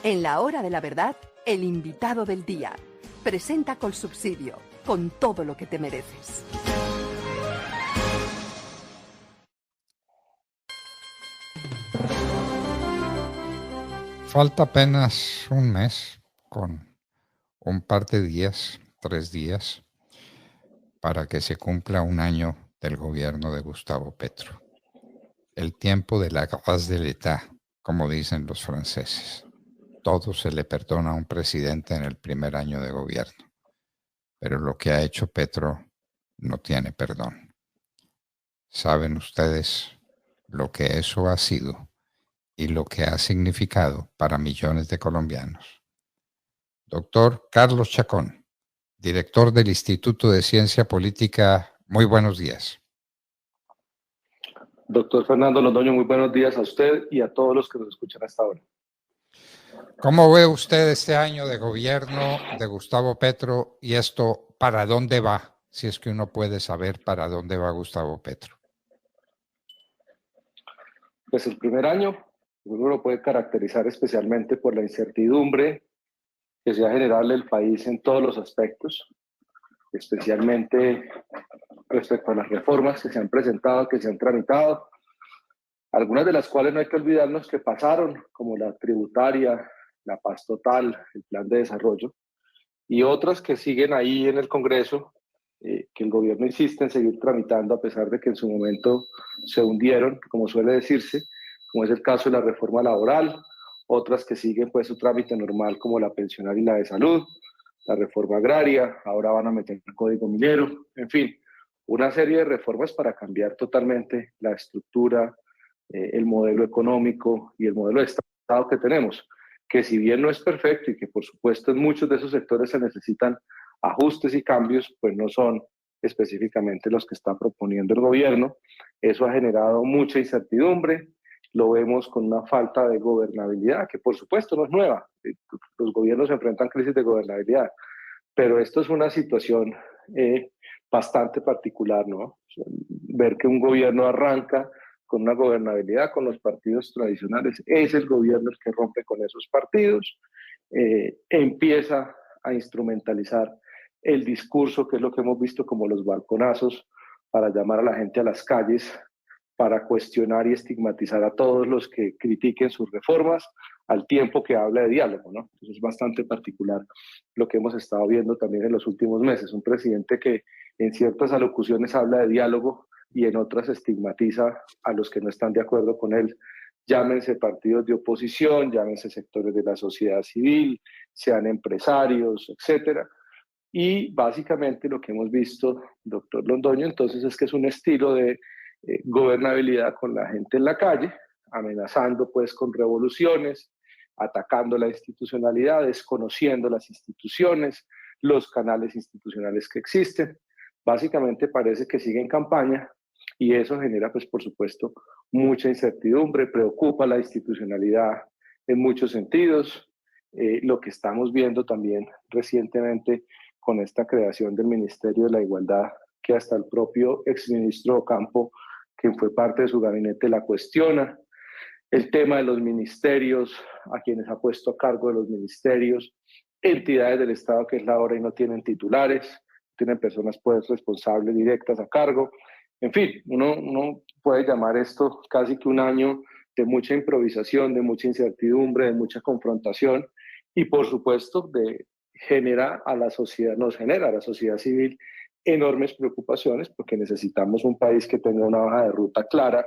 En la hora de la verdad, el invitado del día. Presenta Colsubsidio, con todo lo que te mereces. Falta apenas un mes, con un par de días, 3 días, para que se cumpla un año del gobierno de Gustavo Petro. El tiempo de la grâce de l'État, como dicen los franceses. Todo se le perdona a un presidente en el primer año de gobierno, pero lo que ha hecho Petro no tiene perdón. ¿Saben ustedes lo que eso ha sido y lo que ha significado para millones de colombianos? Doctor Carlos Chacón, director del Instituto de Ciencia Política, muy buenos días. Doctor Fernando Londoño, muy buenos días a usted y a todos los que nos escuchan hasta ahora. ¿Cómo ve usted este año de gobierno de Gustavo Petro y esto para dónde va? Si es que uno puede saber para dónde va Gustavo Petro. Pues el primer año uno lo puede caracterizar especialmente por la incertidumbre que se ha generado en el país en todos los aspectos, especialmente respecto a las reformas que se han presentado, que se han tramitado, algunas de las cuales no hay que olvidarnos que pasaron, como la tributaria, la paz total, el plan de desarrollo, y otras que siguen ahí en el Congreso, que el gobierno insiste en seguir tramitando a pesar de que en su momento se hundieron, como suele decirse, como es el caso de la reforma laboral, otras que siguen pues su trámite normal como la pensional y la de salud, la reforma agraria, ahora van a meter el código minero, en fin, una serie de reformas para cambiar totalmente la estructura, el modelo económico y el modelo de Estado que tenemos, que si bien no es perfecto y que por supuesto en muchos de esos sectores se necesitan ajustes y cambios, pues no son específicamente los que está proponiendo el gobierno. Eso ha generado mucha incertidumbre, lo vemos con una falta de gobernabilidad, que por supuesto no es nueva. Los gobiernos se enfrentan crisis de gobernabilidad, pero esto es una situación bastante particular, ¿no? Ver que un gobierno arranca con una gobernabilidad con los partidos tradicionales, es el gobierno el que rompe con esos partidos, empieza a instrumentalizar el discurso, que es lo que hemos visto como los balconazos, para llamar a la gente a las calles, para cuestionar y estigmatizar a todos los que critiquen sus reformas, al tiempo que habla de diálogo, ¿no? Eso es bastante particular lo que hemos estado viendo también en los últimos meses. Un presidente que en ciertas alocuciones habla de diálogo y en otras estigmatiza a los que no están de acuerdo con él, llámense partidos de oposición, llámense sectores de la sociedad civil, sean empresarios, etcétera. Y básicamente lo que hemos visto, doctor Londoño, entonces es que es un estilo de gobernabilidad con la gente en la calle, amenazando pues con revoluciones, atacando la institucionalidad, desconociendo las instituciones, los canales institucionales que existen. Básicamente parece que sigue en campaña y eso genera pues por supuesto mucha incertidumbre, preocupa la institucionalidad en muchos sentidos. Lo que estamos viendo también recientemente con esta creación del Ministerio de la Igualdad, que hasta el propio exministro Ocampo, quien fue parte de su gabinete, la cuestiona. El tema de los ministerios, a quienes ha puesto a cargo de los ministerios, entidades del Estado que es la hora y no tienen titulares, tienen personas pues responsables directas a cargo. En fin, uno puede llamar esto casi que un año de mucha improvisación, de mucha incertidumbre, de mucha confrontación y por supuesto genera a la sociedad, nos genera a la sociedad civil enormes preocupaciones porque necesitamos un país que tenga una hoja de ruta clara,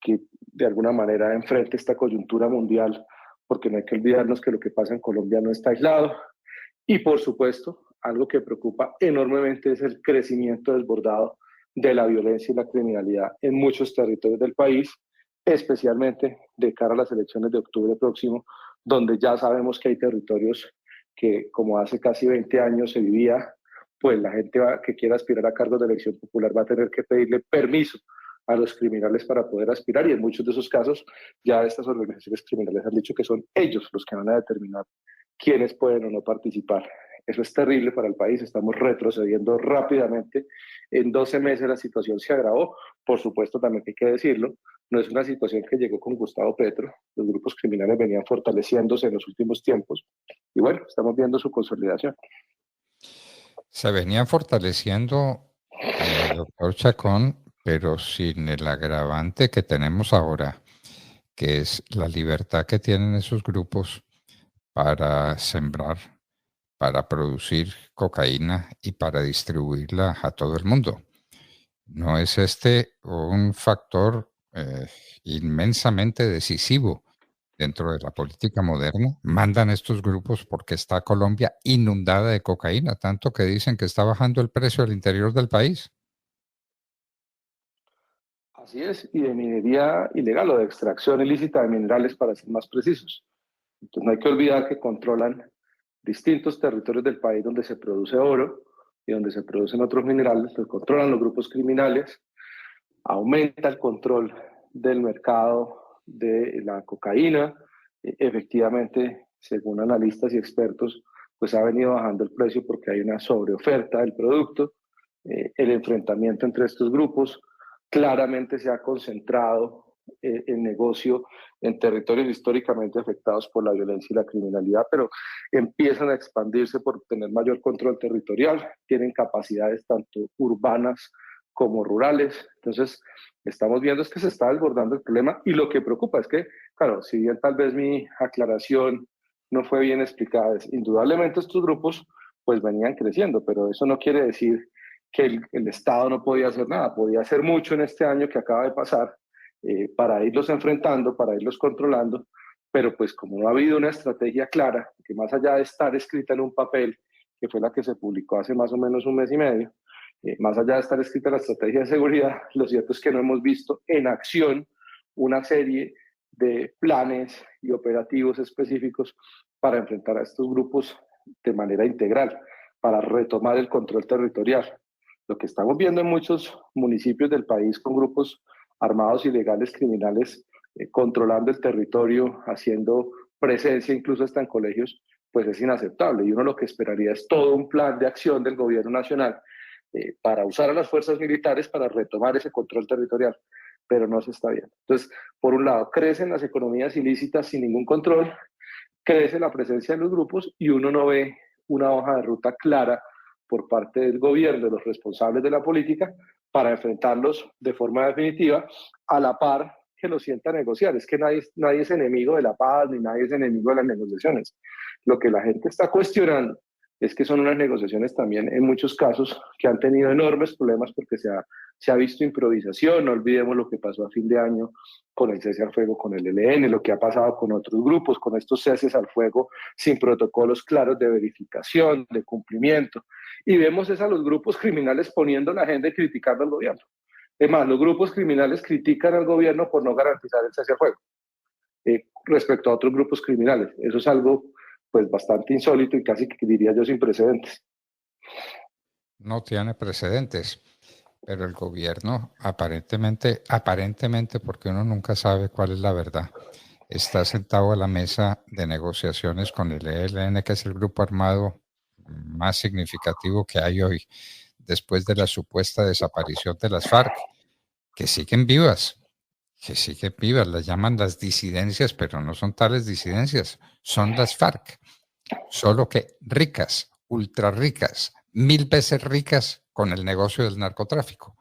que de alguna manera enfrente esta coyuntura mundial, porque no hay que olvidarnos que lo que pasa en Colombia no está aislado. Y por supuesto, algo que preocupa enormemente es el crecimiento desbordado de la violencia y la criminalidad en muchos territorios del país, especialmente de cara a las elecciones de octubre próximo, donde ya sabemos que hay territorios que, como hace casi 20 años se vivía, pues la gente que quiera aspirar a cargos de elección popular va a tener que pedirle permiso a los criminales para poder aspirar y en muchos de esos casos ya estas organizaciones criminales han dicho que son ellos los que van a determinar quiénes pueden o no participar Eso es terrible para el país, estamos retrocediendo rápidamente. En 12 meses la situación se agravó. Por supuesto, también hay que decirlo, no es una situación que llegó con Gustavo Petro. Los grupos criminales venían fortaleciéndose en los últimos tiempos y bueno, estamos viendo su consolidación. Se venían fortaleciendo, doctor Chacón, pero sin el agravante que tenemos ahora, que es la libertad que tienen esos grupos para sembrar, para producir cocaína y para distribuirla a todo el mundo. ¿No es este un factor inmensamente decisivo dentro de la política moderna? Mandan estos grupos porque está Colombia inundada de cocaína, tanto que dicen que está bajando el precio al interior del país. Así es, y de minería ilegal o de extracción ilícita de minerales, para ser más precisos. Entonces no hay que olvidar que controlan distintos territorios del país donde se produce oro y donde se producen otros minerales, los controlan los grupos criminales, aumenta el control del mercado de la cocaína. Efectivamente, según analistas y expertos, pues ha venido bajando el precio porque hay una sobreoferta del producto. El enfrentamiento entre estos grupos claramente se ha concentrado el negocio en territorios históricamente afectados por la violencia y la criminalidad, pero empiezan a expandirse por tener mayor control territorial, tienen capacidades tanto urbanas como rurales. Entonces, estamos viendo es que se está desbordando el problema y lo que preocupa es que, claro, si bien tal vez mi aclaración no fue bien explicada, indudablemente estos grupos pues venían creciendo, pero eso no quiere decir que el Estado no podía hacer nada, podía hacer mucho en este año que acaba de pasar para irlos enfrentando, para irlos controlando, pero pues como no ha habido una estrategia clara, que más allá de estar escrita en un papel, que fue la que se publicó hace más o menos un mes y medio, más allá de estar escrita la estrategia de seguridad, lo cierto es que no hemos visto en acción una serie de planes y operativos específicos para enfrentar a estos grupos de manera integral, para retomar el control territorial. Lo que estamos viendo en muchos municipios del país con grupos armados ilegales criminales controlando el territorio, haciendo presencia incluso hasta en colegios, pues es inaceptable. Y uno lo que esperaría es todo un plan de acción del gobierno nacional para usar a las fuerzas militares para retomar ese control territorial, pero no se está viendo. Entonces, por un lado, crecen las economías ilícitas sin ningún control, crece la presencia de los grupos y uno no ve una hoja de ruta clara por parte del gobierno, de los responsables de la política, para enfrentarlos de forma definitiva, a la par que lo sienta a negociar. Es que nadie es enemigo de la paz, ni nadie es enemigo de las negociaciones. Lo que la gente está cuestionando es que son unas negociaciones también, en muchos casos, que han tenido enormes problemas porque se ha visto improvisación. No olvidemos lo que pasó a fin de año con el cese al fuego con el ELN, lo que ha pasado con otros grupos, con estos ceses al fuego sin protocolos claros de verificación, de cumplimiento. Y vemos es a los grupos criminales poniendo la agenda y criticando al gobierno. Además, los grupos criminales critican al gobierno por no garantizar el cese al fuego respecto a otros grupos criminales. Eso es algo pues bastante insólito y casi que diría yo sin precedentes. No tiene precedentes, pero el gobierno aparentemente, porque uno nunca sabe cuál es la verdad, está sentado a la mesa de negociaciones con el ELN, que es el grupo armado más significativo que hay hoy, después de la supuesta desaparición de las FARC, que siguen vivas, las llaman las disidencias, pero no son tales disidencias, son las FARC, solo que ricas, ultra ricas, 1000 veces ricas con el negocio del narcotráfico.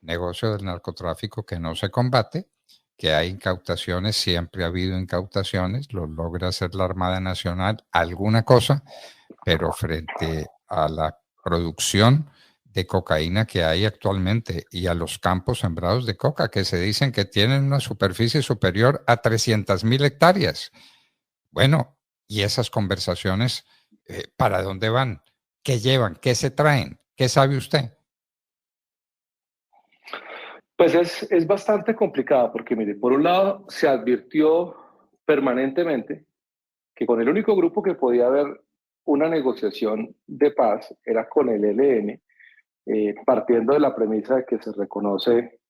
Negocio del narcotráfico que no se combate, que hay incautaciones, siempre ha habido incautaciones, lo logra hacer la Armada Nacional, alguna cosa, pero frente a la producción de cocaína que hay actualmente y a los campos sembrados de coca, que se dicen que tienen una superficie superior a 300.000 hectáreas. Bueno, y esas conversaciones, ¿para dónde van? ¿Qué llevan? ¿Qué se traen? ¿Qué sabe usted? Pues es bastante complicado porque, mire, por un lado se advirtió permanentemente que con el único grupo que podía haber una negociación de paz era con el ELN, partiendo de la premisa de que se reconoce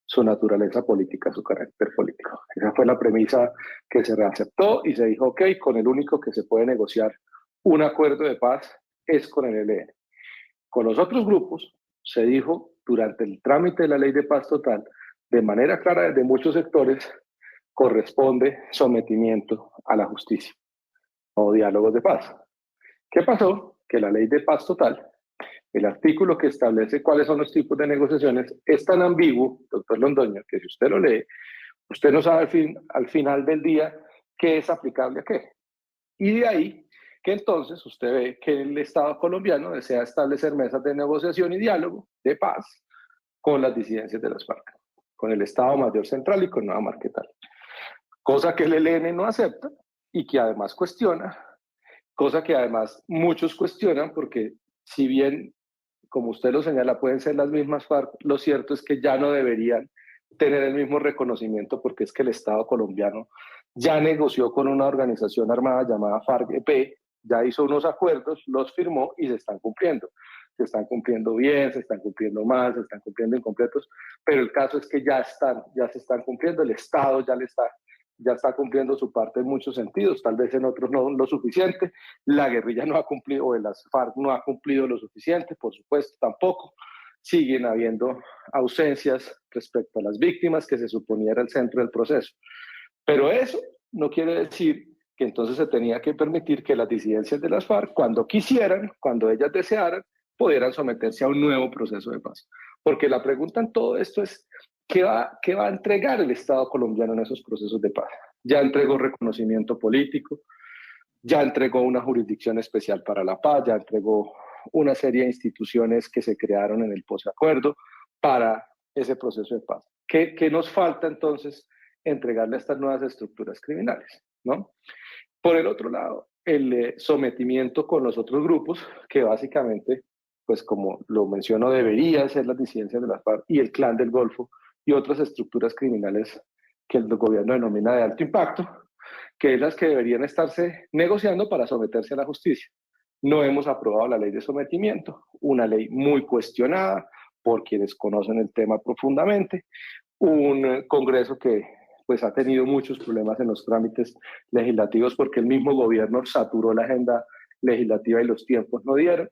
su naturaleza política, su carácter político. Esa fue la premisa que se reaceptó y se dijo, ok, con el único que se puede negociar un acuerdo de paz es con el ELN. Con los otros grupos se dijo durante el trámite de la ley de paz total, de manera clara desde muchos sectores, corresponde sometimiento a la justicia o diálogos de paz. ¿Qué pasó? Que la ley de paz total, el artículo que establece cuáles son los tipos de negociaciones, es tan ambiguo, doctor Londoño, que si usted lo lee, usted no sabe al final del día qué es aplicable a qué. Y de ahí que entonces usted ve que el Estado colombiano desea establecer mesas de negociación y diálogo de paz con las disidencias de las FARC, con el Estado Mayor Central y con Nueva Marquetal. Cosa que el ELN no acepta y que además cuestiona, cosa que además muchos cuestionan porque si bien, como usted lo señala, pueden ser las mismas FARC, lo cierto es que ya no deberían tener el mismo reconocimiento porque es que el Estado colombiano ya negoció con una organización armada llamada FARC-EP, ya hizo unos acuerdos, los firmó y se están cumpliendo. Se están cumpliendo bien, se están cumpliendo mal, se están cumpliendo incompletos, pero el caso es que ya se están cumpliendo, el Estado ya está cumpliendo su parte en muchos sentidos, tal vez en otros no lo suficiente, la guerrilla no ha cumplido, o las FARC no ha cumplido lo suficiente, por supuesto, tampoco. Siguen habiendo ausencias respecto a las víctimas, que se suponía era el centro del proceso. Pero eso no quiere decir que entonces se tenía que permitir que las disidencias de las FARC, cuando quisieran, cuando ellas desearan, pudieran someterse a un nuevo proceso de paz. Porque la pregunta en todo esto es, ¿qué va a entregar el Estado colombiano en esos procesos de paz? Ya entregó reconocimiento político, ya entregó una jurisdicción especial para la paz, ya entregó una serie de instituciones que se crearon en el posacuerdo para ese proceso de paz. ¿Qué nos falta entonces entregarle a estas nuevas estructuras criminales, ¿no? Por el otro lado, el sometimiento con los otros grupos, que básicamente, pues como lo menciono, deberían ser las disidencias de la FARC y el Clan del Golfo y otras estructuras criminales que el gobierno denomina de alto impacto, que es las que deberían estarse negociando para someterse a la justicia. No hemos aprobado la ley de sometimiento, una ley muy cuestionada por quienes conocen el tema profundamente, un Congreso que pues ha tenido muchos problemas en los trámites legislativos porque el mismo gobierno saturó la agenda legislativa y los tiempos no dieron.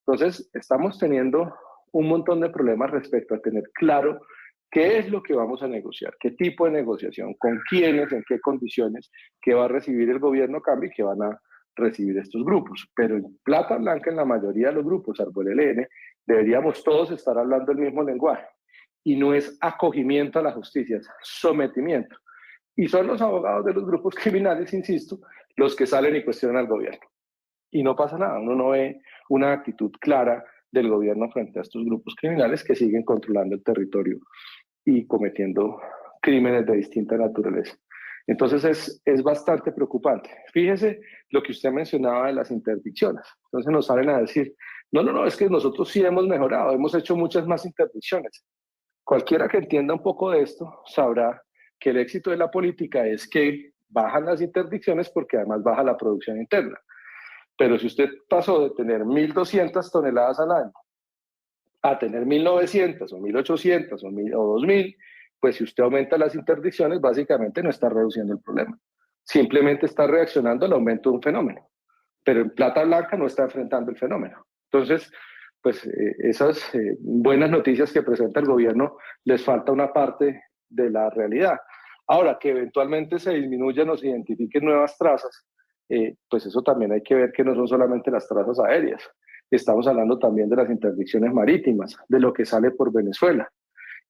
Entonces, estamos teniendo un montón de problemas respecto a tener claro qué es lo que vamos a negociar, qué tipo de negociación, con quiénes, en qué condiciones, qué va a recibir el gobierno cambio y qué van a recibir estos grupos. Pero en plata blanca, en la mayoría de los grupos, salvo el ELN, deberíamos todos estar hablando el mismo lenguaje. Y no es acogimiento a la justicia, es sometimiento. Y son los abogados de los grupos criminales, insisto, los que salen y cuestionan al gobierno. Y no pasa nada, uno no ve una actitud clara del gobierno frente a estos grupos criminales que siguen controlando el territorio y cometiendo crímenes de distinta naturaleza. Entonces es bastante preocupante. Fíjese lo que usted mencionaba de las interdicciones. Entonces nos salen a decir, no, es que nosotros sí hemos mejorado, hemos hecho muchas más interdicciones. Cualquiera que entienda un poco de esto sabrá que el éxito de la política es que bajan las interdicciones porque además baja la producción interna. Pero si usted pasó de tener 1.200 toneladas al año a tener 1.900 o 1.800 o 2.000, pues si usted aumenta las interdicciones, básicamente no está reduciendo el problema. Simplemente está reaccionando al aumento de un fenómeno. Pero en plata blanca no está enfrentando el fenómeno. Entonces, pues esas buenas noticias que presenta el gobierno, les falta una parte de la realidad. Ahora, que eventualmente se disminuyan o se identifiquen nuevas trazas, pues eso también hay que ver que no son solamente las trazas aéreas. Estamos hablando también de las interdicciones marítimas, de lo que sale por Venezuela.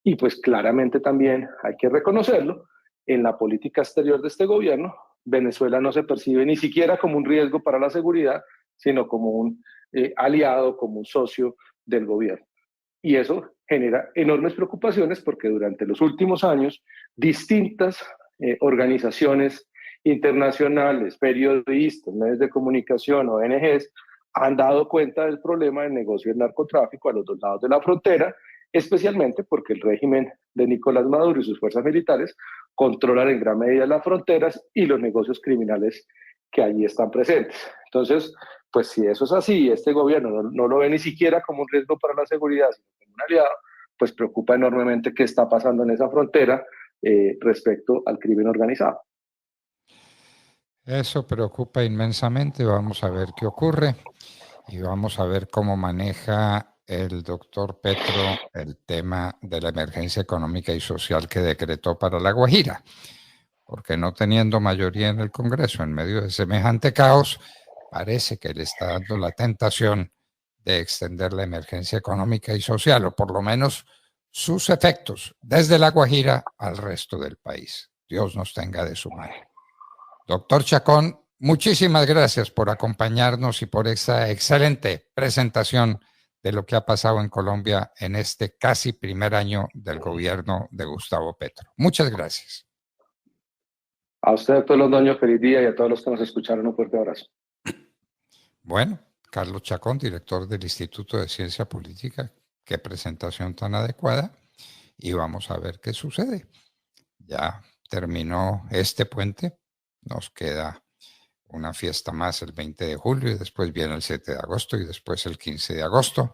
Y pues claramente también hay que reconocerlo, en la política exterior de este gobierno, Venezuela no se percibe ni siquiera como un riesgo para la seguridad, sino como un aliado, como un socio del gobierno. Y eso genera enormes preocupaciones porque durante los últimos años distintas organizaciones internacionales, periodistas, medios de comunicación, ONGs, han dado cuenta del problema del negocio del narcotráfico a los dos lados de la frontera, especialmente porque el régimen de Nicolás Maduro y sus fuerzas militares controlan en gran medida las fronteras y los negocios criminales que allí están presentes. Entonces, pues si eso es así, este gobierno no lo ve ni siquiera como un riesgo para la seguridad, sino como un aliado, pues preocupa enormemente qué está pasando en esa frontera respecto al crimen organizado. Eso preocupa inmensamente, vamos a ver qué ocurre. Y vamos a ver cómo maneja el doctor Petro el tema de la emergencia económica y social que decretó para La Guajira, porque no teniendo mayoría en el Congreso en medio de semejante caos, parece que le está dando la tentación de extender la emergencia económica y social, o por lo menos sus efectos, desde La Guajira al resto del país. Dios nos tenga de su mano. Doctor Chacón, muchísimas gracias por acompañarnos y por esta excelente presentación de lo que ha pasado en Colombia en este casi primer año del gobierno de Gustavo Petro. Muchas gracias. A usted, doctor Londoño, feliz día, y a todos los que nos escucharon, un fuerte abrazo. Bueno, Carlos Chacón, director del Instituto de Ciencia Política, qué presentación tan adecuada, y vamos a ver qué sucede. Ya terminó este puente, nos queda una fiesta más el 20 de julio y después viene el 7 de agosto y después el 15 de agosto,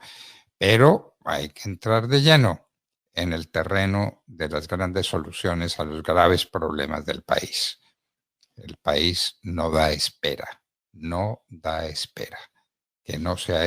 pero hay que entrar de lleno en el terreno de las grandes soluciones a los graves problemas del país. El país no da espera, que no sea